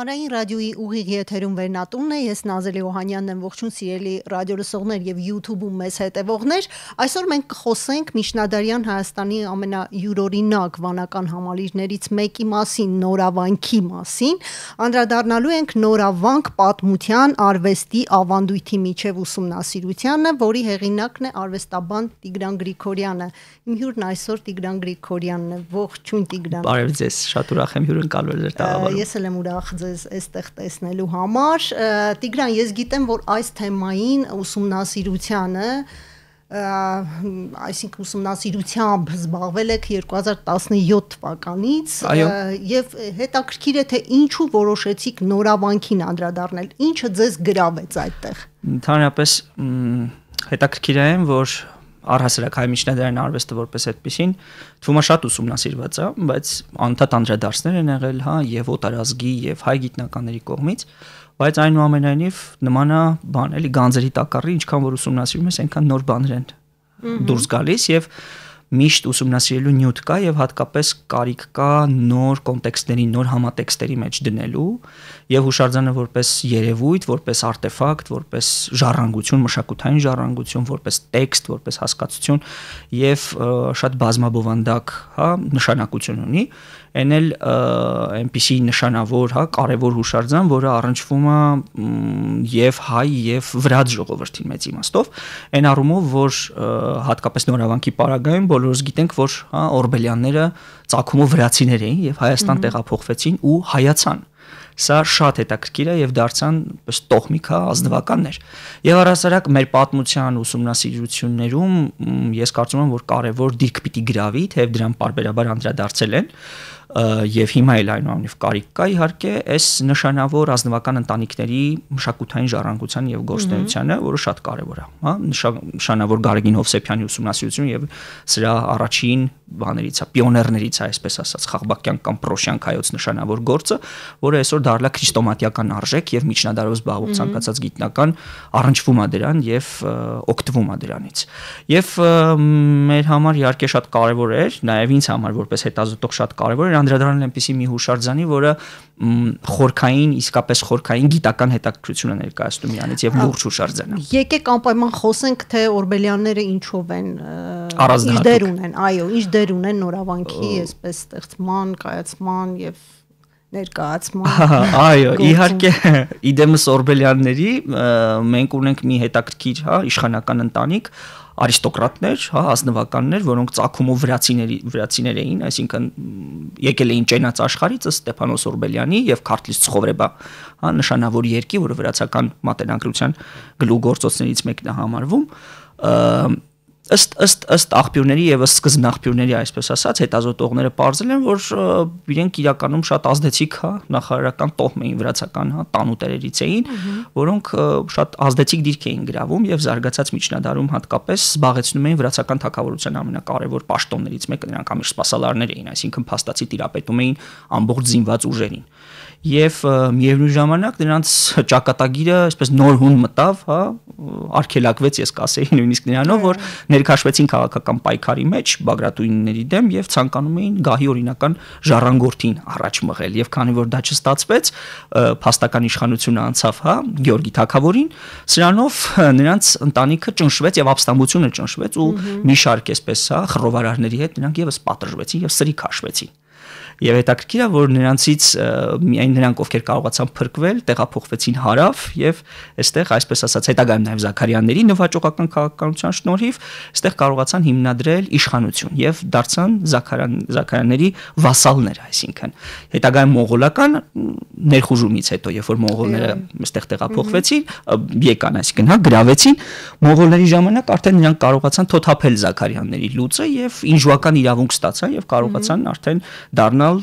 Հանրային ռադիոյի ուղիղ եթերում վերնատունն է, ես Նազելի Օհանյանն եմ, ողջույն սիրելի ռադիոլսողներ եւ YouTube-ում մեզ հետևողներ։ Այսօր մենք կխոսենք միջնադարյան Հայաստանի ամենայուրօրինակ վանական համալիրներից մեկի մասին, Նորավանքի մասին։ Անդրադառնալու ենք Նորավանք պատմության, արվեստի, ավանդույթի միջև ուսումնասիրությանը, որի հեղինակն է արվեստաբան Տիգրան Գրիգորյանը։ Իմ հյուրն այսօր Տիգրան Գրիգորյանն է։ Ողջույն Տիգրան։ Բարև ձեզ, շատ ուրախ եմ հյուրընկալվել ձեր տաղավարում։ Ես էլ եմ ուրախ ձեզ այստեղ տեսնելու համար։ Տիգրան, ես գիտեմ, որ այս թեմային ուսումնասիրությանը, այսինքն ուսումնասիրությամբ զբաղվել եք 2017 թվականից եւ հետաքրքիր է թե ինչու որոշեցիք Նորավանքին անդրադառնել, ինչը ձեզ գրավեց այդտեղ։ Ընդհանրապես հետաքրքիր է, որ առհասարակ հայ միջնադարյան արվեստը որպես այդպեսին թվում է շատ ուսումնասիրված է, բայց անընդհատ անդրադարձներ են եղել, եւ օտարազգի եւ հայ գիտնականների կողմից, բայց այնուամենայնիվ նման է բան, էլի գանձերի տակառի, ինչքան որ ուսումնասիրում ես, այնքան նոր բաներ են դուրս գալիս եւ միշտ ուսումնասիրելու նյութ կա եւ հատկապես կարիք կա նոր կոնտեքստների, նոր համատեքստերի մեջ դնելու եւ հուշարձանը որպես երևույթ, որպես արտեֆակտ, որպես ժառանգություն, մշակութային ժառանգություն, որպես տեքստ, որպես հասկացություն եւ շատ բազմաբովանդակ, նշանակություն ունի, այն էլ այնպիսի նշանավոր, կարևոր հուշարձան, որը առնչվում է եւ հայ եւ վրաց ժողովրդին մեծ իմաստով, այն առումով, որ հատկապես Նորավանքի պարագայում բոլորս գիտենք, որ օրբելյանները ծագումով վրացիներ էին եւ Հայաստան տեղափոխվեցին ու հայացան։ Սա շատ հետաքրքիր է եւ դարձան տոհմիկ ազնվականներ։ Եվ առհասարակ մեր պատմության ուսումնասիրություններում ես կարծում եմ, որ կարևոր դիրք պիտի գրավի, թեև դրան պարբերաբար անդրադարձել են եւ հիմա էլ այնուամենայնիվ կարիք կա իհարկե այս նշանավոր ազնվական ընտանիքների մշակութային ժառանգության եւ գործունեությանը, որը շատ կարեւոր է, նշանավոր Գարեգին Հովսեփյանի ուսումնասիրությունը եւ սրա առաջին բաներից է, պիոներներից է, այսպես ասած, Խաղբակյան կամ Պրոշյան հայոց նշանավոր գործը, որը այսօր դարձել է քրիստոմատիական արժեք եւ միջնադարով զբաղվող ցանկացած գիտնական առնչվում է դրան եւ օգտվում է դրանից։ Եվ մեր համար իհարկե շատ կարեւոր էր, նաեւ ինձ համար որպես հետազոտող շատ կարեւոր էր անդրադառնալ այնպիսի մի հուշարձանի, որը խորքային, իսկապես խորքային գիտական հետաքրքրություն է ներկայացնում իրանից եւ լուրջ հուշարձան է։ Եկեք անպայման խոսենք, թե օրբելյանները ինչով են ինչ դեր ունեն, այո, ինչ դեր ունեն Նորավանքի այսպես ստեղծման, կայացման եւ ներկայացման։ Այո, իհարկե, իդեմս օրբելյանների մենք ունենք մի հետաքրքիր, իշխանական ընտանիք, արիստոկրատներ, ազնվականներ, որոնք ծագումով վրացիներ էին, այսինքն եկել էին Ճենաց աշխարհից Ստեփանոս Օրբելյանի եւ Քարտլիս Ցխովրեբա, նշանավոր երկի, որը վրացական մատենագրության գլուխգործոցներից մեկն է համարվում, ըստ աղբյուրների եւ ըստ սկզբնաղբյուրների, այսպես ասած, հետազոտողները պարզել են, որ իրենք իրականում շատ ազդեցիկ, նախարարական տոհմ էին վրացական, տանուտերերից էին, որոնք շատ ազդեցիկ դիրք էին գրավում եւ զարգացած միջնադարում հատկապես զբաղեցնում էին վրացական թագավորության ամենակարևոր պաշտոններից մեկը, նրանք ամիշ սպասալարներ էին, այսինքն փաստացի տիրապետում էին ամբողջ զինված ուժերին։ Եվ միևնույն ժամանակ նրանց ճակատագիրը այսպես նոր հուն մտավ, արգելակվեց, ես կասեի նույնիսկ նրանով, որ ներքաշվեցին քաղաքական պայքարի մեջ բագրատույնների դեմ եւ ցանկանում էին գահի օրինական ժառանգորդին առաջ մղել եւ քանի որ դա չստացվեց, փաստական իշխանությունը անցավ, Գեորգի թագավորին, սրանով նրանց ընտանիքը ճնշվեց եւ ապստամբությունը ճնշվեց ու մի շարք այսպես, խռովարարների հետ նրանք եւս պատժվեցին եւ սրի քաշվեցին։ Եվ հետաքրքիր է, որ նրանցից միայն նրանք, ովքեր կարողացան փրկվել, տեղափոխվեցին հարավ եւ այստեղ, այսպես ասած, հետագայում նաեւ Զաքարյանների նվաճողական քաղաքականության շնորհիվ այստեղ կարողացան հիմնադրել իշխանություն եւ դարձան Զաքարյանների վասալներ, այսինքն հետագայում մոնղոլական ներխուժումից հետո, երբ որ մոնղոլները այստեղ տեղափոխվեցին, եկան, այսինքն, գրավեցին, մոնղոլների ժամանակ արդեն նրանք կարողացան թոթափել Զաքարյանների լուծը եւ ինժուական իրավունք ստացան եւ կարողացան արդեն դառնալ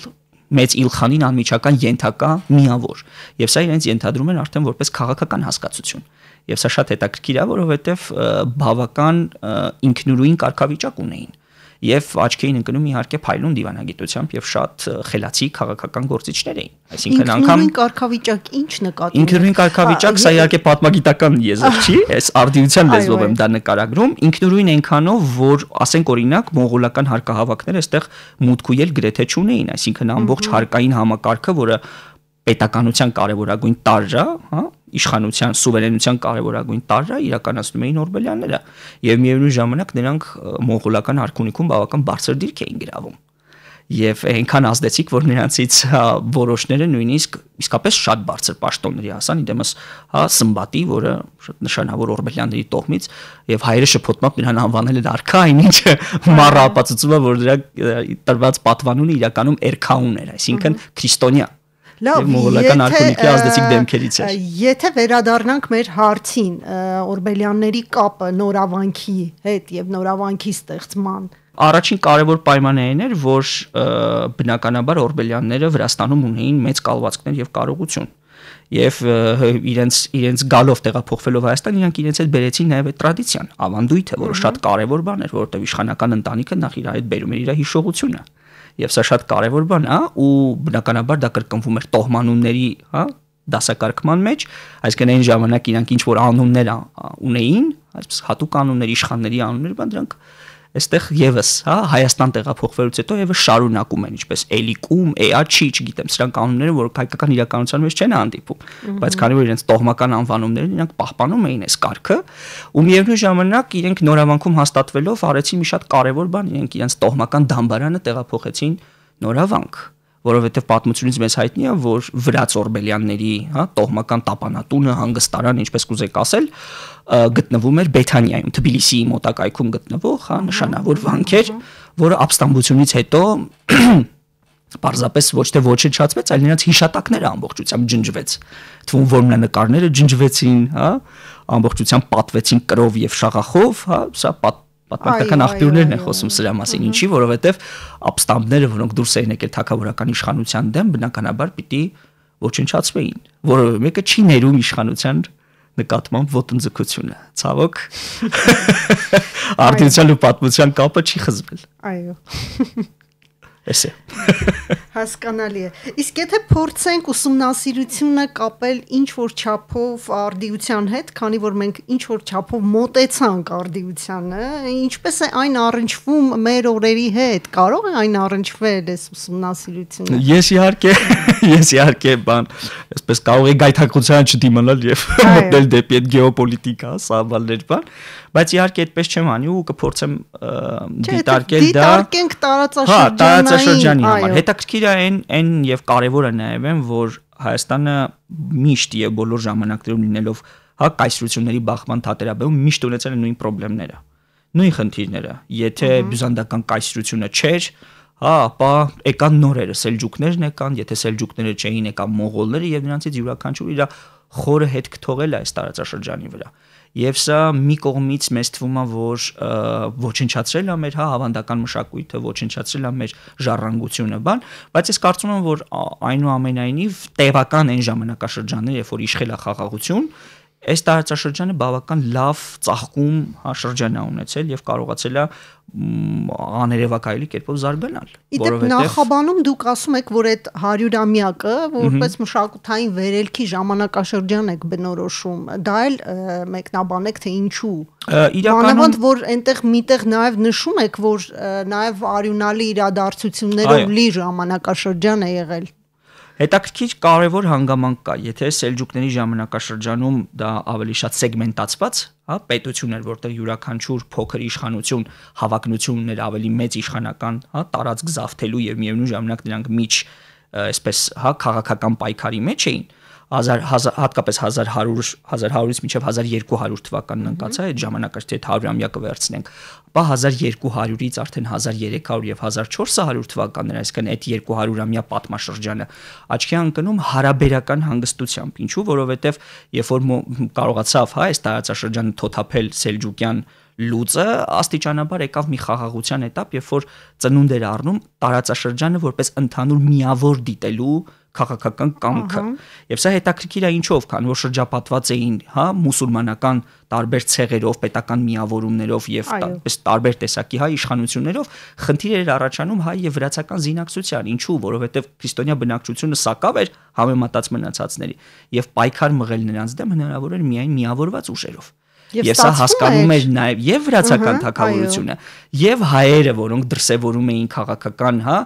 մեծ Իլխանին անմիջական ենթակա միավոր եւ սա իրենց ենթադրում են արդեն որպես քաղաքական հասկացություն եւ սա շատ հետաքրքիր է, որովհետեւ բավական ինքնուրույն կարգավիճակ ունեին եւ աչքի էին ընկնում իհարկե փայլուն դիվանագիտությամբ եւ շատ խելացի քաղաքական գործիչներ էին, այսինքն անգամ ինքնուրույն կարգավիճակ ինչ նկատի ինքնուրույն կարգավիճակ, սա իհարկե պատմագիտական եզր չի, այս արդիության լեզվով եմ դա նկարագրում, ինքնուրույն այնքանով, որ ասենք օրինակ մոնղոլական հարկահավաքները այստեղ մուտք ու ելք գրեթե չունեին, այսինքն ամբողջ հարկային համակարգը, որը պետականության կարևորագույն տարրը, հա, իշխանության, սուվերենության կարևորագույն տարրը իրականացնում էին օրբելյանները, եւ միևնույն ժամանակ նրանք մոնղոլական արքունիքում բավական բարձր դիրք էին գրավում։ Եվ այնքան ազդեցիկ, որ նրանցից որոշները նույնիսկ իսկապես շատ բարձր պաշտոնների հասան, իդեմս Սմբատի, որը շատ նշանավոր օրբելյանների տոհմից, եւ հայերը շփոթմամբ նրան անվանել են արքա, այնինչը մառը ապացուցում է, որ դրա տրված պատվանունը իրականում էրքաուն էր, այսինքն քրիստոնյա։ Լավ, մոնղոլական արքունիքի ազդեցիկ դեմքերից էր։ Եթե վերադառնանք մեր հարցին, օրբելյանների կապը նորավանքի հետ եւ նորավանքի ստեղծման, առաջին կարևոր պայմանը այն էր, որ բնականաբար օրբելյանները Վրաստանում ունեին մեծ կալվածքներ եւ կարողություն։ Եվ իրենց գալով տեղափոխվելով Հայաստան, իրանք իրենց հետ բերեցին նաեւ այդ տրադիցիան, ավանդույթը, որը շատ կարևոր բան էր, որովհետեւ իշխանական ընտանիքը նախ իր հետ բերում էր իր հիշողությունը։ Եվ սա շատ կարևոր բան է, ու բնականաբար դա կրկնվում էր տոհմանունների, հա, դասակարգման մեջ, այսինքն այն ժամանակ իրանք ինչ որ անուններ ունեին, այսպես հատուկ անուններ, իշխանների անուններ, բան դրանք այստեղ եւս, հա, Հայաստան տեղափոխվելուց հետո եւս շարունակում են, ինչպես Էլիկում, Էաչի, չգիտեմ, սրանք անունները, որ հայկական իրականության մեջ չեն հանդիպում, բայց քանի որ իրենց տոհմական անվանումներն իրանք պահպանում էին այս կարգը, ու միևնույն ժամանակ իրենք նորավանքում հաստատվելով արեցին մի շատ կարևոր բան, իրենք իրենց տոհմական դամբարանը տեղափոխեցին Նորավանք, որովհետև պատմությունից մեզ հայտնի է, որ վրաց օրբելյանների, հա, տոհմական տապանատունը, հանգստարան, ինչպես կուզեք ասել, գտնվում էր Բեթանիայում, Թբիլիսիի մոտակայքում գտնվող, հա, նշանավոր վանք էր, որը ապստամբությունից հետո պարզապես ոչ թե ոչնչացվեց, այլ նրանց հիշատակները ամբողջությամբ ջնջվեց։ Թվում որմնանկարները ջնջվեցին, հա, ամբողջությամբ պատվեցին կրով եւ շաղախով, հա, սա պատմական աղբյուրներն են խոսում սրա մասին, ինչի, որովհետև ապստամբները, որոնք դուրս էին եկել թագավորական իշխանության դեմ, բնականաբար պիտի ոչնչացվեին, որովհետև մեկը չի ներում իշխանության նկատմամբ ոտնձգությունը։ Ցավոք, արդյունության ու պատմության կապը չի խզվել։ Այո։ Էս է։ Հասկանալի է։ Իսկ եթե փորձենք ուսումնասիրությունը կապել ինչ որ չափով արդիության հետ, քանի որ մենք ինչ որ չափով մոտեցանք արդիությանը, ինչպես է այն առնչվում մեր օրերի հետ, կարող է այն առնչվել այս ուսումնասիրությունը։ Ես իհարկե բան, այսպես կարող է գայթակղության չդիմանալ եւ մտնել դեպի այդ գեոպոլիտիկա, սահմաններ բան, բայց իհարկե այդպես չեմ անի ու կփորձեմ դիտարկել դա։ Դիտարկենք տարածաշրջանային համար։ Հետաքրքիր է այն եւ կարեւորը նաեւ այն, որ Հայաստանը միշտ եւ բոլոր ժամանակներում լինելով հա կայսրությունների բախման թատերաբերում միշտ ունեցել է նույն խնդիրները, նույն խնդիրները։ Եթե բյուզանդական կայսրությունը չէր, հա, ապա եկան նորերը, սելջուկներն եկան, եթե սելջուկները չէին, եկան մոնղոլները եւ նրանցից յուրաքանչյուր իր խորը հետք թողել է այս տարածաշրջանի վրա։ Եվ սա մի կողմից մեզ թվում է, որ ոչնչացրել է մեր հավանդական մշակույթը, ոչնչացրել է մեր ժառանգությունը, բան, բայց ես կարծում եմ, որ այնուամենայնիվ տևական այն ժամանակաշրջանները, երբ որ իշխել է խաղաղություն, այս տարածաշրջանը բավական լավ ծաղկում շրջան է ունեցել եւ կարողացել է աներևակայելի կերպով զարգանալ։ Որովհետեւ նախաբանում դուք ասում եք, որ այդ 100-ամյակը որպես մշակութային վերելքի ժամանակաշրջան եք բնորոշում, դա էլ մեկնաբանեք թե ինչու։ Իրականում որ այնտեղ միտեղ նաեւ նշում եք, որ նաեւ արյունալի իրադարձություններով լի ժամանակաշրջան է եղել։ Հետաքրքիր կարևոր հանգամանք կա, եթե սելջուկների ժամանակաշրջանում դա ավելի շատ սեգմենտացված, հա, պետություն էր, որտեղ յուրաքանչյուր փոքր իշխանություն հավակնություն ուներ ավելի մեծ իշխանական, հա, տարածք զավթելու եւ միևնույն ժամանակ նրանք միջ, այսպես, հա, քաղաքական պայքարի մեջ էին, հատկապես 1100-ից մինչև 1200 թվականն ընկած է, այդ ժամանակաշրջանի 100-ամյակը վերցնենք, ապա 1200-ից արդեն 1300 եւ 1400 թվականներ, այսինքն այդ 200-ամյա պատմաշրջանը աչքի ընկնում հարաբերական հանգստությամբ, ինչու, որովհետեւ երբ որ կարողացավ, հա, այս տարածաշրջանը թոթափել սելջուկյան լուծը, աստիճանաբար եկավ մի խաղաղության էտապ, երբ որ ծնունդ էր առնում տարածաշրջանը որպես ընդհանուր միավոր դիտելու քաղաքական կամքը։ Եվ սա հետաքրքիր է ինչով, քանի որ շրջապատված էին, հա, մուսուլմանական տարբեր ցեղերով, պետական միավորումներով եւ տարբեր տեսակի հա իշխանություններով, խնդիր էր առաջանում հայ եւ վրացական զինակցության, ինչու, որովհետեւ քրիստոնյա բնակչությունը սակավ էր համեմատած մնացածների եւ պայքար մղել նրանց դեմ հնարավոր էր միայն միավորված ուժերով։ Եվ սա հասկանում էր նաև եւ վրացական թագավորությունը, եւ հայերը, որոնք դրսևորում էին քաղաքական, հա,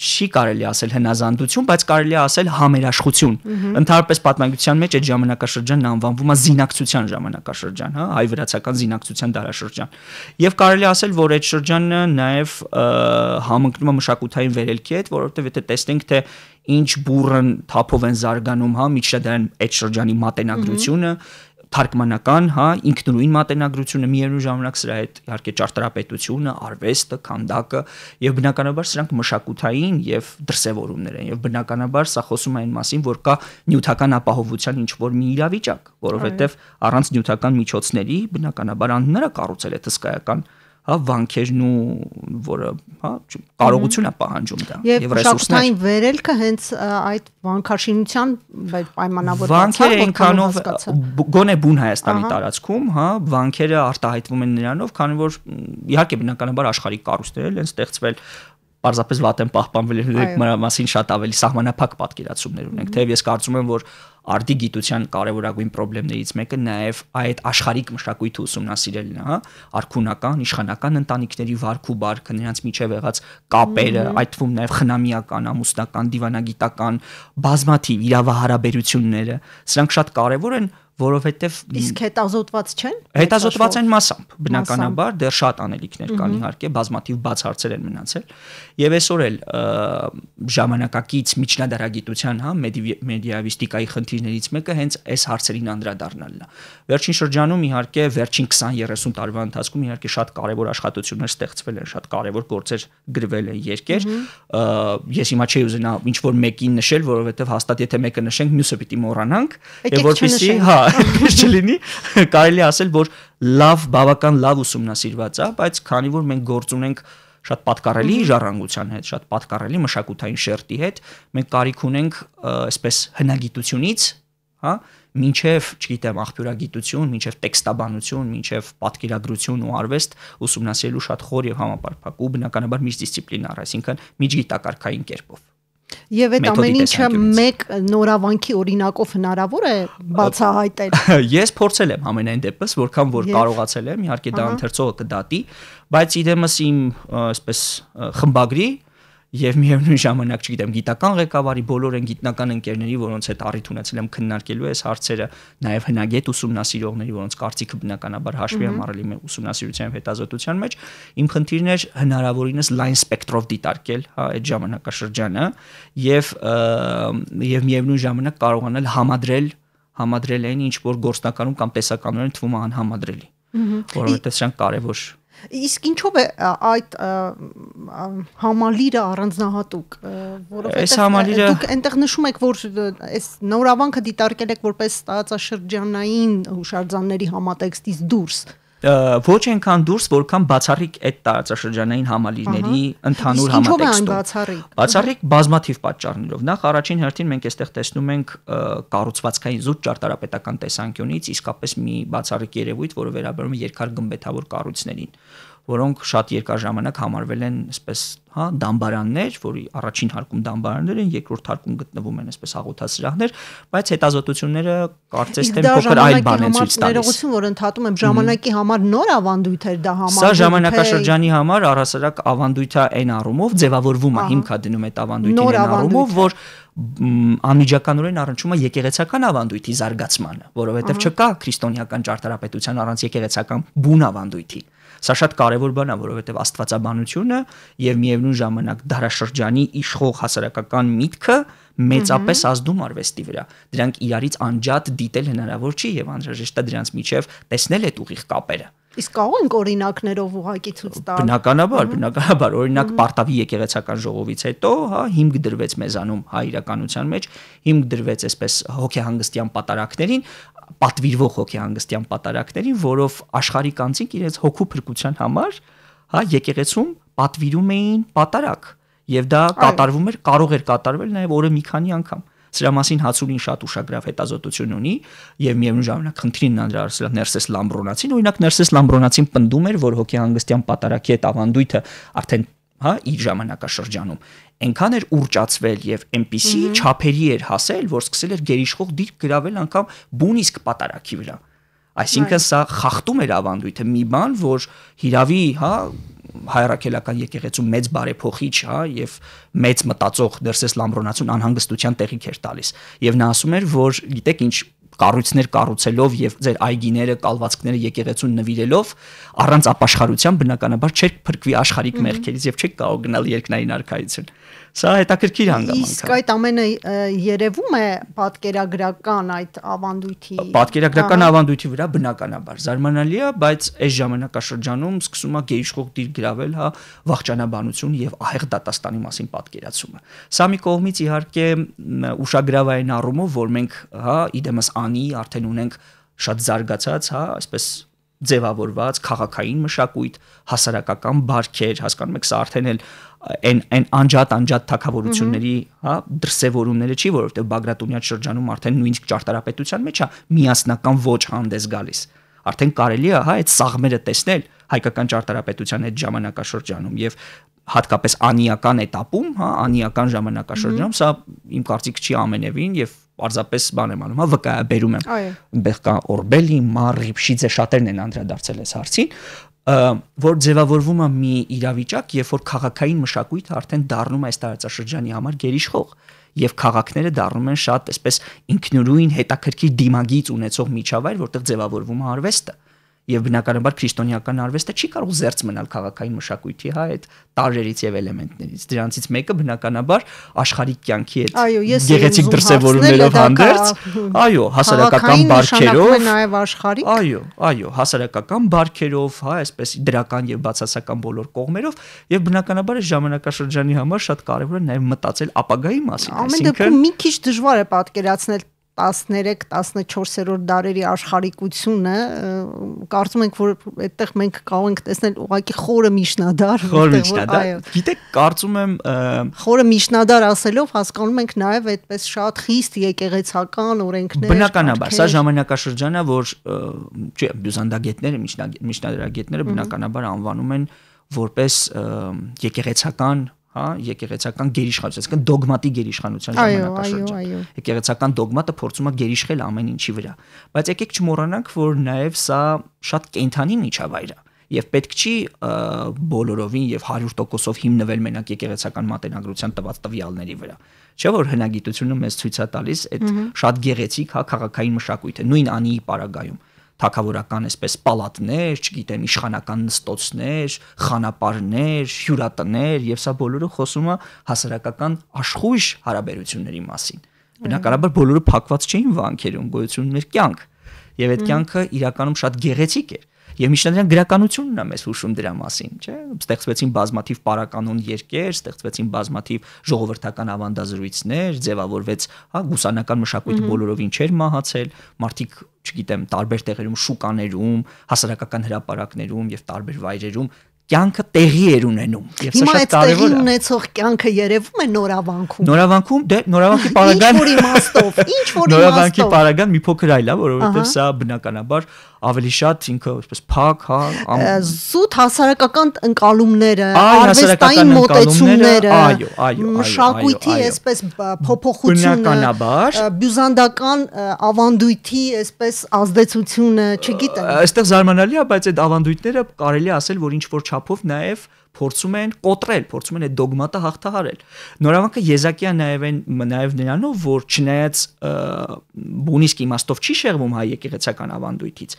չի կարելի ասել հնազանդություն, բայց կարելի է ասել համերաշխություն։ Ընդհանրապես պատմագիտության մեջ այդ ժամանակաշրջանն անվանվում է զինակցության ժամանակաշրջան, հա, հայ-վրացական զինակցության դարաշրջան։ Եվ կարելի է ասել, որ այդ շրջանը նաև համընկնում է մշակութային վերելքի հետ, որովհետև եթե տեսնենք, թե ինչ բուրըն թափով են զարգանում, հա, միջնադարյան այդ շրջանի մատենագրությունը, թարգմանական, հա, ինքնուրույն մատենագրությունը, միևնույն ժամանակ սրա հետ իհարկե ճարտարապետությունը, արվեստը, քանդակը եւ բնականաբար սրանք մշակութային եւ դրսեւորումներ են եւ բնականաբար սա խոսում է այն մասին, որ կա նյութական ապահովության ինչ որ մի իրավիճակ, որովհետեւ առանց նյութական միջոցների բնականաբար անհնար է կառուցել այդ հսկայական հա վանքերն ու որը հա կարողություն է պահանջում դա եւ ռեսուրսային վերելքը հենց այդ վանքաշինության պայմանավորված վանքերը այնքանով գոնե բուն Հայաստանի տարածքում հա վանքերը արտահայտվում են նրանով քանի որ իհարկե բնականաբար աշխարհիկ կառույցներ են ստեղծվել պարզապես վատ են պահպանվել եւ նրա մասին շատ ավելի սահմանափակ պատկերացումներ ունենք թեև ես կարծում եմ որ արդի գիտության կարևորագույն խնդիրներից մեկը նաև այդ աշխարհիկ մշակույթը ուսումնասիրելն է, հա, արքունական, իշխանական ընտանիքների վարք ու բարքը, նրանց միջև եղած կապերը, այդ թվում նաև խնամիական, ամուսնական, դիվանագիտական, բազմաթիվ իրավահարաբերությունները, սրանք շատ կարևոր են, որովհետև իսկ հետազոտված չեն։ Հետազոտված են մասամբ, բնականաբար դեռ շատ անելիքներ կան իհարկե, բազմաթիվ բաց հարցեր են մնացել, եւ այսօր էլ ժամանակակից միջնադարագիտության, հա, մեդիավիստիկայի խնդիրներից մեկը հենց այս հարցերին անդրադառնալն է։ Վերջին շրջանում իհարկե վերջին 20-30 տարվա ընթացքում իհարկե շատ կարևոր աշխատություններ ստեղծվել են, շատ կարևոր գործեր գրվել են երկեր։ Ես հիմա չի ուզենա ինչ որ մեկին նշել, որովհետև հաստատ եթե մեկը նշենք, մյուսը պիտի մոռանանք, եւ որպեսզի հա չլինի, կարելի ասել, որ լավ, բավական լավ ուսումնասիրված է, բայց քանի որ մենք գործ ունենք շատ պատկառելի ժառանգության հետ, շատ պատկառելի մշակութային շերտի հետ, մենք կարիք ունենք այսպես հնագիտությունից, հա, մինչև, չգիտեմ, աղբյուրագիտություն, մինչև տեքստաբանություն, մինչև պատկերագրություն ու արվեստ ուսումնասիրելու շատ խոր եւ համապարփակ ու բնականաբար միջդիսցիպլինար, այսինքն միջգիտակարգային կերպով։ Եվ այդ ամեն ինչը մեկ նորավանքի օրինակով հնարավոր է բացահայտել։ Ես փորձել եմ ամենայն դեպս, որքան որ կարողացել եմ, իհարկե դա ընթերցողը կդատի, բայց իրեմս իմ այսպես խմբագրի եւ միևնույն ժամանակ, չգիտեմ, գիտական ղեկավարի բոլոր այն գիտնական ընկերների, որոնց հետ առիթ ունեցել եմ քննարկելու այս հարցերը, նաեւ հնագետ ուսումնասիրողների, որոնց կարծիքը բնականաբար հաշվի եմ առել իմ ուսումնասիրության եւ հետազոտության մեջ, իմ խնդիրն էր հնարավորինս լայն սպեկտրով դիտարկել, հա, այդ ժամանակաշրջանը եւ միևնույն ժամանակ կարողանալ համադրել այն ինչ որ գործնականում կամ տեսականորեն թվում է անհամադրելի, որովհետեւ սրանք կարեւոր Իսկ ինչով է այդ համալիրը առանձնահատուկ, որովհետև դուք այնտեղ նշում եք, որ այս նորավանքը դիտարկել եք որպես տարածաշրջանային հուշարձանների համատեքստից դուրս։ Ոչ այնքան դուրս, որքան բացառիկ այդ տարածաշրջանային համալիրների ընդհանուր համատեքստում։ Բացառիկ բազմաթիվ պատճառներով։ Նախ առաջին հերթին մենք այստեղ տեսնում ենք կառուցվածքային զուտ ճարտարապետական տեսանկյունից իսկապես մի բացառիկ երևույթ, որը վերաբերում է երկար գմբեթավոր կառույցներին, որոնք շատ երկար ժամանակ համարվել են այսպես, հա, դամբարաններ, որի առաջին հարկում դամբարաններ են, երկրորդ հարկում գտնվում են այսպես հաղորդասրահներ, բայց հետազոտությունները կարծես թե փոքր այլ բան են ցույց տալիս։ Ներողություն, որ ընդհատում եմ, ժամանակի համար նոր ավանդույթ էր դա համարվում։ Սա ժամանակաշրջանի համար առհասարակ ավանդույթը այն առումով ձևավորվում է, հիմք է դնում այդ ավանդույթին այն առումով, որ անմիջականորեն առնչում է եկեղեցական ավանդույթի զարգացմանը, որովհետև չկա քրիստոնեական ճարտարապետության առանց եկեղեցական բուն ավանդույթի։ Սա շատ կարևոր բան է, որովհետև աստվածաբանությունը եւ միևնույն ժամանակ դարաշրջանի իշխող հասարակական միտքը մեծապես ազդում արվեստի վրա։ Դրանք իրարից անջատ դիտել հնարավոր չի եւ անհրաժեշտ է դրանց միջև տեսնել այդ ուղիղ կապերը։ Իսկ կարող ենք օրինակներով ուղղակի ցույց տալ։ Բնականաբար, օրինակ Պարտավի եկեղեցական ժողովից հետո, հա, հիմք դրվեց մեզանում հայ իրականության մեջ, հիմք դրվեց այսպես հոգեհանգստյան պատարակներին, պատվիրվող հոգեհանգստյան պատարակներին, որով աշխարհիկ անձինք իրենց հոգու փրկության համար, հա, եկեղեցում պատվիրում էին պատարակ, եւ դա կատարվում էր, կարող էր կատարվել նաեւ օրը մի քանի անգամ։ Սրա մասին Հացուրին շատ ուշագրավ հետազոտություն ունի եւ միևնույն ժամանակ խնդրին անդրադարձել Ներսես Լամբրոնացին, օրինակ Ներսես Լամբրոնացին պնդում էր, որ հոգեհանգստյան պատարակի այդ ավանդույթը արդեն, հա, իր ժամանակաշրջանում այնքան էր ուրճացվել եւ այնպիսի չափերի էր հասել, որ սկսել էր գերիշխող դիրք գրավել անգամ բուն իսկ պատարակի վրա։ Այսինքն սա խախտում էր ավանդույթը, մի բան, որ հիրավի, հա, հայրաքելական եկեղեցու մեծ բարեփոխիչ, հա, եւ մեծ մտածող Դերսես Լամբրոնացուն անհանգստության տեղիք էր տալիս։ Եվ նա ասում էր, որ գիտեք ինչ կառույցներ կառուցելով եւ ձեր այգիները, կալվածքները եկեղեցուն նվիրելով առանց ապաշխարության բնականաբար չեք փրկվի աշխարհիկ մեղքերից եւ չեք կարող գնալ երկնային արքայություն։ Սա հետաքրքիր հանգամանք է։ Իսկ այդ ամենը երևում է պատկերագրական այդ ավանդույթի։ Պատկերագրական ավանդույթի վրա բնականաբար զարմանալի է, բայց այս ժամանակաշրջանում սկսում է գերիշխող դիր գրավել, հա, վախճանաբանություն եւ ահեղ դատաստանի մասին պատկերացումը։ Սա մի կողմից իհարկե ուշագրավային առումով, որ մենք, հա, իդեմս անի արդեն ունենք շատ զարգացած, հա, այսպես ձևավորված քաղաքային մշակույթ, հասարակական բարքեր, հասկանում եք, սա արդեն էլ այն անջատ թագավորությունների, հա, դրսևորումները չի, որովհետև Բագրատունյաց շրջանում արդեն նույնիսկ ճարտարապետության մեջ է միասնական ոճ հանդես գալիս։ Արդեն կարելի է, հա, այդ սաղմերը տեսնել հայկական ճարտարապետության այդ ժամանակաշրջանում եւ հատկապես անիական էտապում, հա, անիական ժամանակաշրջանում, սա իմ կարծիք չի ամենևին եւ պարզապես բան եմ անում, հա, վկայաբերում եմ։ Այնտեղ կա Օրբելի, Մարի, Փշիձե շատերն են անդրադարձել այս հարցին, որ ձևավորվում է մի իրավիճակ, երբ որ քաղաքային մշակույթը արդեն դառնում է այս տարածաշրջանի համար գերիշխող եւ քաղաքները դառնում են շատ այսպես ինքնուրույն հետաքրքիր դիմագիծ ունեցող միջավայր, որտեղ ձևավորվում է արվեստը։ Եվ բնականաբար քրիստոնեական արվեստը չի կարող զերծ մնալ քաղաքային մշակույթի, հա, այդ տարրերից եւ էլեմենտներից։ Դրանցից մեկը բնականաբար աշխարհիկ կյանքի այդ գեղեցիկ դրսևորումներով հանդերձ, այո, հասարակական բարքերով, այո, հասարակական բարքերով, հա, այսպես դրական եւ բացասական բոլոր կողմերով եւ բնականաբար այս ժամանակաշրջանի համար շատ կարեւոր է նաեւ մտածել ապագայի մասին։ Ամեն դեպքում մի քիչ դժվար է պատկերացնել 13-14-րդ դարերի աշխարհիկությունը, կարծում ենք, որ այդտեղ մենք կարող ենք տեսնել ուղղակի խորը միջնադար, գիտեք, կարծում եմ խորը միջնադար ասելով հասկանում ենք նաև այդպես շատ խիստ եկեղեցական օրենքներ։ Բնականաբար, սա ժամանակաշրջան է, որ բյուզանդագետները, միջնադարագետները բնականաբար անվանում են որպես եկեղեցական, հա, եկեղեցական գերիշխանության, դոգմատիկ գերիշխանության ժամանակաշրջան։ Եկեղեցական դոգմատը փորձում է գերիշխել ամեն ինչի վրա։ Բայց եկեք չմոռանանք, որ նաև սա շատ կենթանի միջավայր է եւ պետք չի բոլորովին եւ 100%-ով հիմնվել մենակ եկեղեցական մատենագրության տված տվյալների վրա։ Չէ՞ որ հնագիտությունը մեզ ցույց է տալիս այդ շատ գեղեցիկ, հա, քաղաքային մշակույթը, նույն Անիի պարագայում թագավորական այսպես պալատներ, չգիտեմ, իշխանական նստոցներ, խանապարներ, հյուրատներ եւ սա բոլորը խոսում է հասարակական աշխույժ հարաբերությունների մասին։ Բնականաբար բոլորը փակված չէին վանքերում, գոյություն ուներ կյանք եւ այդ կյանքը իրականում շատ գեղեցիկ էր։ Եվ միջնադարյան գրականությունն է մեզ հուշում դրա մասին, չէ՞։ Ստեղծվեցին բազմաթիվ պարականոն երկեր, ստեղծվեցին բազմաթիվ ժողովրդական ավանդազրույցներ, ձևավորվեց, հա, գուսանական մշակույթը բոլորովին չէր մահացել, մարդիկ, չգիտեմ, տարբեր տեղերում, շուկաներում, հասարակական հրապարակներում եւ տարբեր վայրերում կյանքը տեղի էր ունենում եւ սա շատ կարեւոր է։ Հիմա այդ տեղի ունեցող կյանքը երևում է Նորավանքում։ Նորավանքում, դե Նորավանքի պարագան ինչ որ Նորավանքի պարագան մի փոքր այլ է, որովհետեւ սա բնականաբար ավելի շատ ինքը այսպես փակ, հա, զուտ հասարակական ընկալումները, արվեստային մոտեցումները, մշակույթի այսպես փոփոխությունը, բյուզանդական ավանդույթի այսպես ազդեցությունը, չգիտեմ։ Այստեղ զարմանալի է, բայց այդ ավանդույթները կարելի է ասել, որ ինչ որ չափով նաև փորձում են կոտրել, փորձում են այդ դոգմատը հաղթահարել։ Նորավանքը եզակի է նաև նրանով, որ չնայած բունիսկ իմաստով չի շեղվում հայ եկեղեցական ավանդույթից,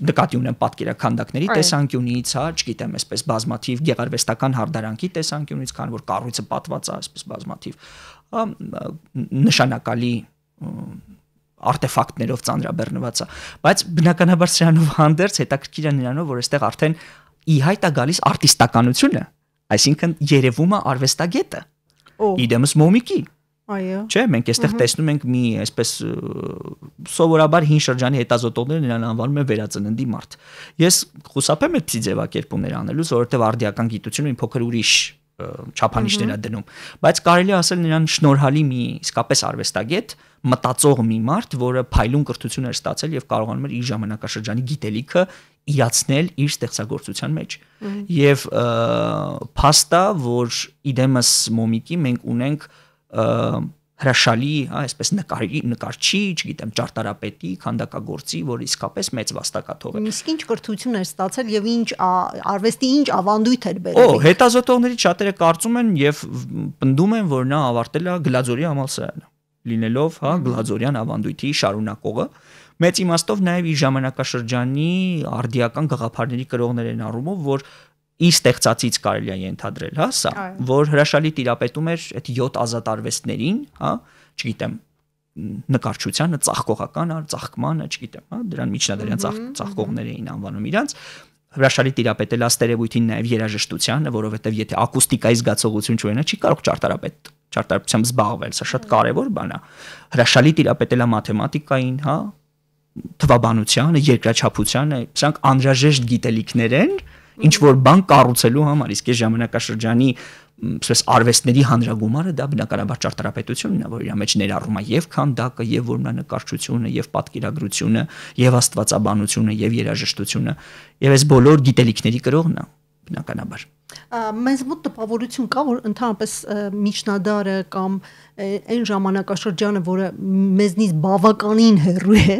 նկատի ունեմ պատկերաքանդակների տեսանկյունից, հա, չգիտեմ, այսպես բազմաթիվ գեղարվեստական հարդարանքի տեսանկյունից, քան որ կառույցը պատված է այսպես բազմաթիվ նշանակալի արտեֆակտներով ծանրաբեռնված է, բայց բնականաբար սրանով հանդերձ հետաքրքիր է նրանով, որ այստեղ արդեն ի հայտ է գալիս արտիստականությունը, այսինքն երևում է արվեստագետը, իդեմս մոմիկի, չէ, մենք այստեղ տեսնում ենք մի այսպես սովորաբար հին շրջանի հետազոտողները նրան անվանում են վերածննդի մարդ։ Ես խուսափեմ այդպիսի ձևակերպումներ անելուց, որովհետև արդիական գիտությունը մի փոքր ուրիշ չափանիշներ է դնում, բայց կարելի է ասել նրան շնորհալի մի իսկապես արվեստագետ, մտածող մի մարդ, որը փայլուն կրթություն էր ստացել եւ կարողանում էր իր ժամանակաշրջանի գիտելիքը իրացնել իր ստեղծագործության մեջ։ Եվ փաստա, որ իդեմս մոմիկի մենք ունենք հրաշալի, այսպես նկարչի, չգիտեմ, ճարտարապետի, քանդակագործի, որ իսկապես մեծ վաստակաթող է։ Իսկ ինչ կրթություն էր ստացել եւ ինչ արվեստի ինչ ավանդույթ էր բերել։ Հետազոտողներից շատերը կարծում են եւ պնդում են, որ նա ավարտել է Գլաձորի համալսարանը, լինելով, Գլաձորյան ավանդույթի շարունակողը։ Մեծ իմաստով նաեւ իր ժամանակաշրջանի արդիական գաղափարների կրողներ են առումով, որ իր ստեղծածից կարելի է ենթադրել, սա, որ հրաշալի տիրապետում էր այդ 7 ազատ արվեստներին, չգիտեմ, նկարչությանը, ծաղկողական ծաղկմանը, չգիտեմ, դրան միջնադարյան ծաղկողներ էին անվանում իրանց, հրաշալի տիրապետել աստերևույթին նաև երաժշտությանը, որովհետև եթե ակուստիկայի զգացողություն չունենա, չի կարող ճարտարապետությամբ զբաղվել, սա շատ կարևոր բան է։ Հրաշալի տիրապետել է մաթեմատիկային, թվաբանությանը, երկրաչափությանը, սրանք անհրաժեշտ գիտելիքներ են, ինչ որ բան կառուցելու համար, իսկ այս ժամանակաշրջանի արվեստների հանրագումարը դա բնականաբար ճարտարապետությունն է, որ իր մեջ ներառում է եւ քանդակը, եւ որմնանկարչությունը, եւ պատկերագրությունը, եւ աստվածաբանությունը, եւ երաժշտությունը, եւ այս բոլոր գիտելիքների կրողն է բնականաբար։ Մեզ մոտ տպավորություն կա, որ ընդհանրապես միջնադարը կամ այն ժամանակաշրջանը, որը մեզնից բավականին հեռու է,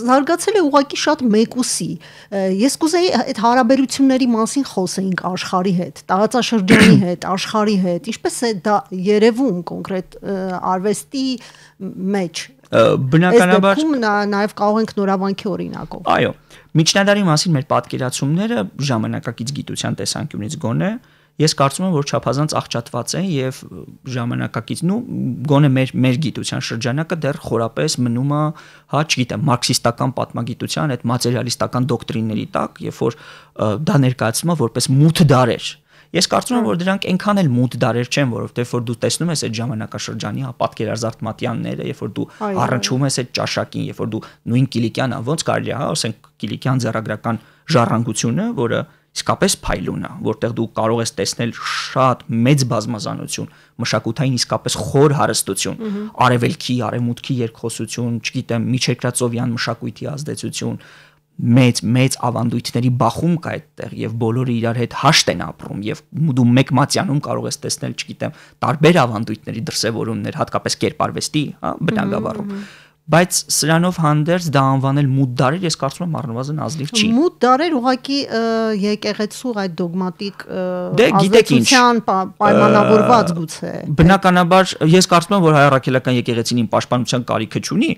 զարգացել է ուղղակի շատ մեկուսի։ Ես կուզեի այդ հարաբերությունների մասին խոսեինք աշխարհի հետ, տարածաշրջանի հետ, աշխարհի հետ, ինչպես է դա երևում կոնկրետ արվեստի մեջ։ Բնականաբար նաև կարող ենք նորավանքի օրինակով։ Այո, միջնադարի մասին մեր պատկերացումները ժամանակակից գիտության տեսանկյունից գոնե ես կարծում եմ, որ չափազանց աղճատված են եւ ժամանակակից, գոնե մեր գիտության շրջանակը դեռ խորապես մնում է, չգիտեմ, մարքսիստական պատմագիտության այդ մատերիալիստական դոկտրինների տակ, երբ որ դա ներկայացվում է որպես մութ դարեր։ Ես կարծում եմ, որ դրանք այնքան էլ մութ դարեր չեն, որովհետև որ դու տեսնում ես այդ ժամանակաշրջանի պատկերազարդ մատյանները, երբ որ դու առնչվում ես այդ ճաշակին, երբ որ դու նույն Կիլիկյանը, ոնց կարելի է, ասենք Կիլիկյան ձեռագրական ժառանգությունը, որը իսկապես փայլուն է, որտեղ դու կարող ես տեսնել շատ մեծ բազմազանություն, մշակութային իսկապես խոր հարստություն, արևելքի, արևմուտքի երկխոսություն, չգիտեմ, միջերկրածովյան մշակույթի ազդեցություն, մեծ ավանդույթների բախում կա այդտեղ եւ բոլորը իրար հետ հաշտ են ապրում եւ դու մեկ մատյանում կարող ես տեսնել, չգիտեմ, տարբեր ավանդույթների դրսեւորումներ, հատկապես կերպարվեստի, բնագավառում, բայց սրանով հանդերձ դա անվանել մութ դարեր, ես կարծում եմ առնվազն ազնիվ չի։ Մութ դարեր ուղղակի եկեղեցու այդ դոգմատիկ ազդեցության պայմանավորված գուցե։ Բնականաբար ես կարծում եմ, որ հայ առաքելական եկեղեցին պաշտպանության կարիքը չունի,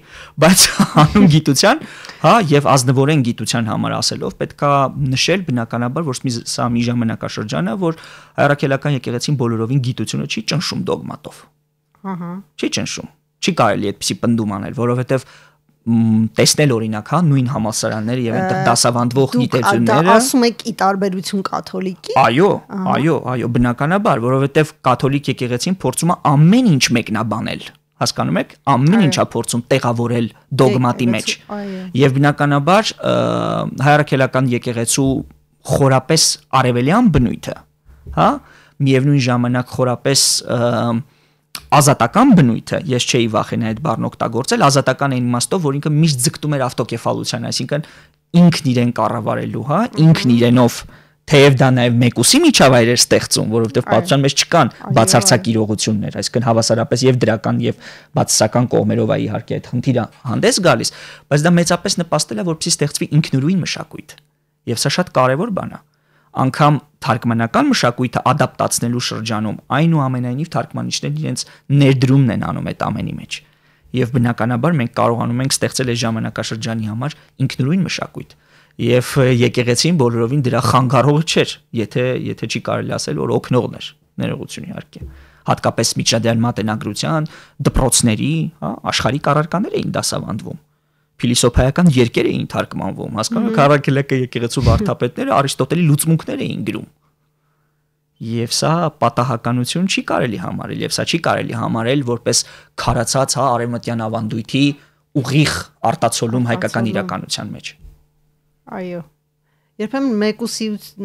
բայց հանուն գիտության, եւ ազնվորեն գիտության համար ասելով պետք է նշել բնականաբար, որ սա մի ժամանակաշրջան է, որ հայ առաքելական եկեղեցին բոլորովին գիտությունը չի ճնշում դոգմատով։ Չի ճնշում։ Չի կարելի այդպիսի պնդում անել, որովհետև տեսնել օրինակ, նույն համալսարանները եւ այնտեղ դասավանդվող գիտությունները։ Դա ասում եք ի տարբերություն կաթոլիկի։ Այո, բնականաբար, որովհետև կաթոլիկ եկեղեցին փորձում է ամեն ինչ մեկնաբանել, հասկանում եք, ամեն ինչ է փորձում տեղավորել դոգմատի մեջ։ Եվ բնականաբար հայ առաքելական եկեղեցու խորապես արևելյան բնույթը, միևնույն ժամանակ խորապես ազատական բնույթը, ես չէի վախենա այդ բառն օգտագործել, ազատական այն իմաստով, որ ինքը միշտ ձգտում էր ավտոկեֆալության, այսինքն ինքն իրեն կառավարելու, ինքն իրենով, թեև դա նաև մեկուսի միջավայր էր ստեղծում, որովհետև պատմության մեջ չկան բացարձակ իրողություններ, այսինքն հավասարապես եւ դրական եւ բացասական կողմերով է իհարկե այդ խնդիրը հանդես գալիս, բայց դա մեծապես նպաստել է, որպեսզի ստեղծվի ինքնուրույն մշակույթ։ Եվ սա շատ կարևոր բան է։ Անկամ թարգմանական մշակույթը ադապտացնելու շրջանում այնուամենայնիվ թարգմանիչներն իրենց ներդրումն են անում այդ ամենի մեջ։ Եվ բնականաբար մենք կարողանում ենք ստեղծել այս ժամանակաշրջանի համար ինքնուրույն մշակույթ։ Եվ եկեղեցին բոլորովին դրա խանգարողը չէր, եթե չի կարելի ասել, որ օգնողն էր, ներողություն իհարկե։ Հատկապես միջնադարյան մատենագրության, դպրոցների, աշխարհիկ առարկաներ էին դասավանդվում։ Փիլիսոփայական երկեր էին թարգմանվում, հասկանում եք, առաքելական եկեղեցու վարդապետները Արիստոտելի լուծմունքներ էին գրում։ Եվ սա պատահականություն չի կարելի համարել, եւ սա չի կարելի համարել որպես քարացած արևմտյան ավանդույթի ուղիղ արտացոլում հայկական իրականության մեջ։ Այո։ Երբեմն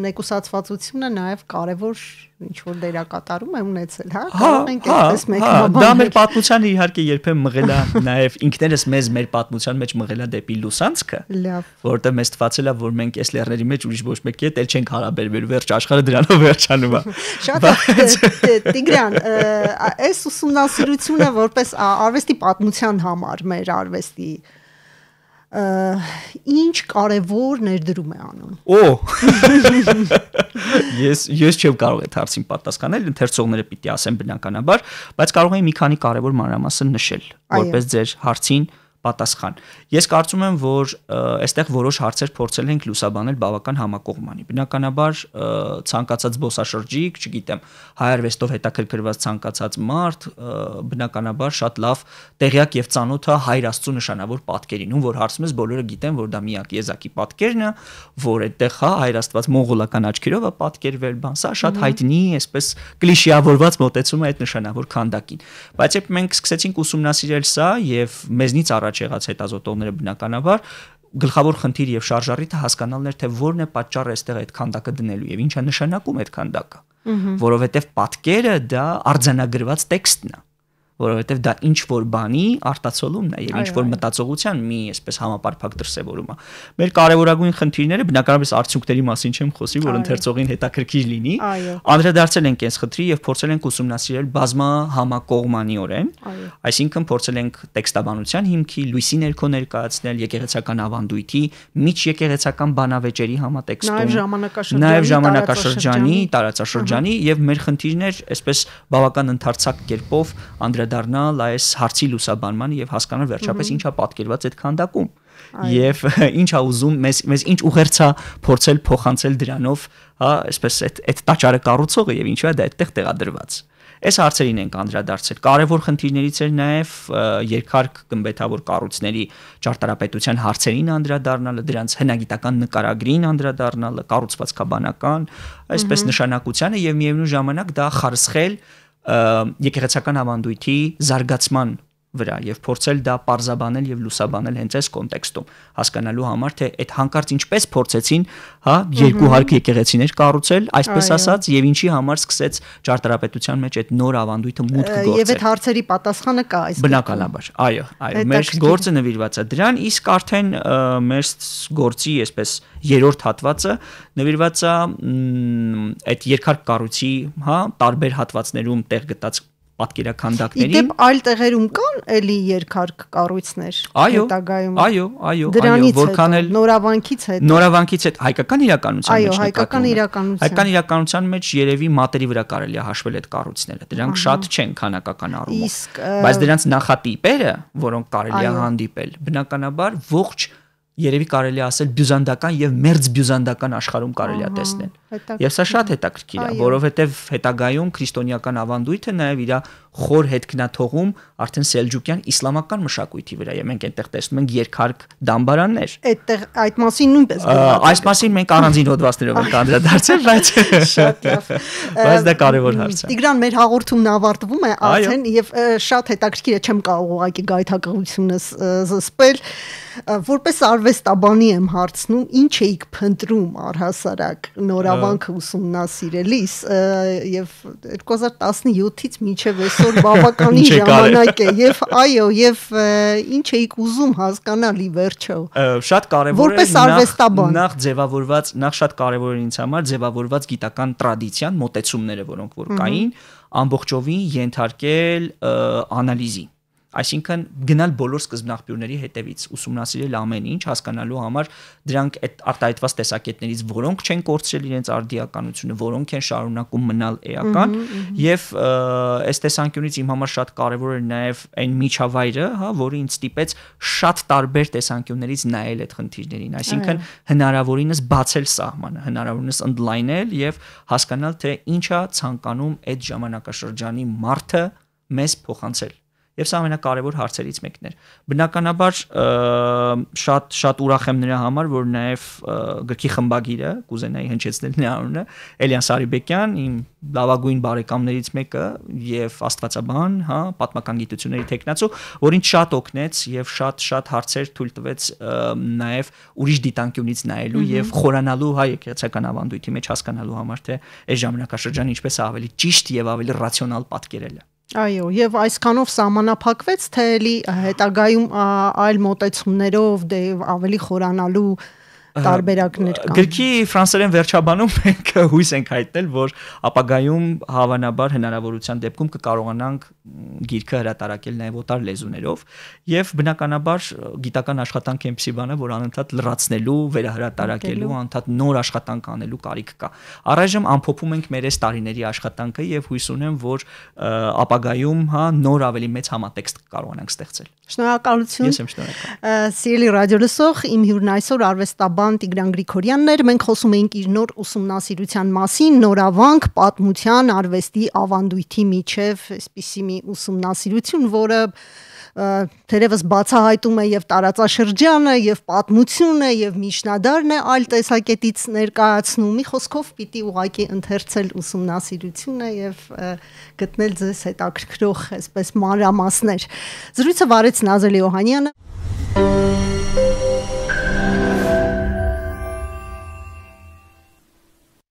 մեկուսացվածությունը նաև կարևոր ինչ-որ դերակատարում է ունեցել, հա, կարող ենք այդպես մեկնաբանել։ Դա մեր պատմությանը իհարկե երբեմն մղել է նաև ինքներս մեզ մեր պատմության մեջ մղել է դեպի լուսանցքը, որտեղ մեզ թվացել է, որ մենք այս լեռների մեջ ուրիշ ոչ մեկի հետ էլ չենք հարաբերվել, վերջ աշխարհը դրանով վերջանում է։ Շատ Տիգրան, այս ուսումնասիրությունը որպես արվեստի պատմության համար մեր արվեստի ինչ կարևոր ներդրում է անում։ Ես չեմ կարող այդ հարցին պատասխանել, ընթերցողները պիտի ասեն բնականաբար, բայց կարող եմ մի քանի կարևոր մանրամասն նշել, որպես ձեր հարցին պատասխան։ Ես կարծում եմ, որ այստեղ որոշ հարցեր փորձել ենք լուսաբանել բավական համակողմանի։ Բնականաբար ցանկացած զբոսաշրջիկ, չգիտեմ, հայ արվեստով հետաքրքրված ցանկացած մարդ, բնականաբար շատ լավ տեղյակ եւ ծանոթ է Հայր Աստծո նշանավոր պատկերին, ում որ հարցում ես բոլորը գիտեն, որ դա միակ եզակի պատկերն է, որ այդտեղ հա Հայր Աստված մոնղոլական աչքերով է պատկերվել, բան, սա շատ հայտնի, այսպես կլիշեավորված մոտեցում է այդ նշանավոր քանդակին։ Բայց երբ մենք սկսեցինք ուսումնասիրել սա եւ մեզնից եղած հետազոտողները բնականաբար գլխավոր խնդիր եւ շարժառիթը հասկանալն էր թե որն է պատճառը այստեղ այդ քանդակը դնելու եւ ինչ է նշանակում այդ քանդակը, որովհետեւ պատկերը դա արձանագրված տեքստն է, որովհետեւ դա ինչ որ բանի արտացոլումն է եւ ինչ որ մտածողության մի այսպես համապարփակ դրսեւորում է։ Մեր կարևորագույն խնդիրները բնականաբար արդյունքների մասին չեմ խոսի, որ ընթերցողին հետաքրքիր լինի, անդրադարձել ենք այս խնդրի եւ փորձել ենք ուսումնասիրել բազմահամակողմանիորեն, այսինքն փորձել ենք տեքստաբանության հիմքի, լույսի ներքո ներկայացնել եկեղեցական ավանդույթի, միջեկեղեցական բանավեճերի համատեքստում, նաեւ ժամանակաշրջանի, տարածաշրջանի եւ մեր խնդիրն էր այսպես բավական ընդարձակ կերպով անդրադառնալ այս հարցի լուսաբանման եւ հասկանալ վերջապես ինչա պատկերված այդ քանդակում եւ ինչա ուզում մեզ ինչ ուղերձա փորձել փոխանցել դրանով, հա, այսպես այդ տաճարը կառուցողը եւ ինչու է դա այդտեղ տեղադրված։ Այս հարցերին ենք անդրադարձել։ Կարևոր խնդիրներից էր նաեւ երկհարկ գմբեթավոր կառույցների ճարտարապետության հարցերին անդրադառնալը, դրանց հնագիտական նկարագրին անդրադառնալը, կառուցվածքաբանական, այսպես նշանակությանը եւ միևնույն ժամանակ դա խարսխել եկեղեցական ավանդույթի զարգացման վրա եւ փորձել դա պարզաբանել եւ լուսաբանել հենց այս կոնտեքստում, հասկանալու համար թե այդ հանկարծ ինչպես փորձեցին, հա, երկու հարկ եկեղեցիներ կառուցել, այսպես ասած, եւ ինչի համար սկսեց ճարտարապետության մեջ այդ նոր ավանդույթը մուտք գործել։ Եվ այդ հարցերի պատասխանը կա այս։ Բնականաբար, այո, մեր գործը նվիրված է դրան, իսկ արդեն մեր գործի այսպես երրորդ հատվածը նվիրված է այդ երկհարկ կառույցի, հա, տարբեր հատվածներում տեղ գտած պատկերաքանդակներին։ Իդեպ այլ տեղերում կան էլի երկհարկ կառույցներ հետագայում։ Այո, որքան էլ նորավանքից հետ հայկական իրականության մեջ հայկական իրականության մեջ երևի մատերի վրա կարելի է հաշվել այդ կառույցները, դրանք շատ չեն քանակական առումով, բայց դրանց նախատիպերը, որոնք կարելի է հանդիպել, բնականաբար ողջ երևի կարելի է ասել բյուզանդական եւ մերձ բյուզանդական աշխարհում կարելի է տեսնել։ Եվ սա շատ հետաքրքիր է, որովհետեւ հետագայում քրիստոնեական ավանդույթը նաեւ իր խոր հետքնաթողում արդեն սելջուկյան իսլամական մշակույթի վրա է։ Մենք այնտեղ տեսնում ենք երկհարկ դամբարաններ։ Այդտեղ այդ մասին նույնպես այս մասին մենք առանձին հոդվածներով ենք անդրադարձել, բայց շատ լավ։ Բայց դա կարևոր հարց է։ Տիգրան, մեր հաղորդումն ավարտվում է արդեն եւ շատ հետաքրքիր է, չեմ կարող ուղղակի գայթակղությունս զսպել, որպես արվեստաբանի եմ հարցնում, ինչ էիք փնտրում առհասարակ նորավանքը ուսումնասիրելիս եւ 2017-ից մինչեւ այսօր բավականին ժամանակ է եւ այո եւ ինչ էիք ուզում հասկանալ ի վերջո։ Շատ կարեւոր է որպես արվեստաբան նախ ձևավորված, նախ շատ կարեւոր է ինձ համար ձևավորված գիտական տրադիցիան, մոտեցումները, որոնք որ կային, ամբողջովին ենթարկել անալիզի։ Այսինքն գնալ բոլոր սկզբնաղբյուրների հետևից, ուսումնասիրել ամեն ինչ, հասկանալու համար դրանք այդ արտահայտված տեսակետներից որոնք չեն կորցրել իրենց արդիականությունը, որոնք են շարունակում մնալ էական, եւ այս տեսանկյունից իմ համար շատ կարեւոր է նաեւ այն միջավայրը, հա, որը ինձ ստիպեց շատ տարբեր տեսանկյուններից նայել այդ խնդիրներին, այսինքն հնարավորինս բացել սահմանը, հնարավորինս ընդլայնել եւ հասկանալ թե ինչա ցանկանում այդ ժամանակաշրջանի մարդը մեզ փոխանցել։ եւ սա ամենակարևոր հարցերից մեկն էր։ Բնականաբար շատ ուրախ եմ նրա համար, որ նաեւ գրքի խմբագիրը կուզենայի հնչեցնել նրա անունը, Էլիան Սարիբեկյան, իմ լավագույն բարեկամներից մեկը եւ աստվածաբան, հա, պատմական գիտությունների տեխնացու, որ ինձ շատ օգնեց եւ շատ հարցեր թույլ տվեց նաեւ ուրիշ դիտանկյունից նայելու եւ խորանալու հայ եկեղեցական ավանդույթի մեջ հասկանալու համար, թե այս ժամանակաշրջանը ինչպես է ավելի ճիշտ եւ ավելի ռացիոնալ պատկերելը։ Այո, եւ այսքանով սահմանափակվեց, թե էլի հետագայում այլ մոտեցումներով դե ավելի խորանալու տարբերակներ կան։ Գրքի ֆրանսերեն վերջաբանում մենք հույս ենք հայտնել, որ ապագայում հավանաբար հնարավորության դեպքում կկարողանանք գիրքը հրատարակել նաև օտար լեզուներով եւ բնականաբար գիտական աշխատանք այնպիսի բան է, որ անընդհատ լրացնելու, վերահրատարակելու, անընդհատ նոր աշխատանք անելու կարիք կա։ Առայժմ ամփոփում ենք մեր այս տարիների աշխատանքը եւ հույս ունեմ, որ ապագայում հա նոր ավելի մեծ համատեքստ կկարողանանք ստեղծել։ Շնորհակալություն։ Ես եմ շնորհակալ։ Սիրելի ռադիոլսող, իմ հյուրն այսօր արվեստաբան Տիգրան Գրիգորյանն էր։ Մենք խոսում էինք իր նոր ուսումնասիրության մասին, նորավանք պատմության, արվեստի, ավանդույթի միջև, այսպիսի մի ուսումնասիրություն, որը թերևս բացահայտում է եւ տարածաշրջանը, եւ պատմությունը, եւ միջնադարն է այլ տեսակետից ներկայացնում։ Մի խոսքով պիտի ուղղակի ընթերցել ուսումնասիրությունը եւ գտնել ձեզ հետաքրքրող այսպես մանրամասներ։ Զրույցը վարեց Նազելի Օհանյանը։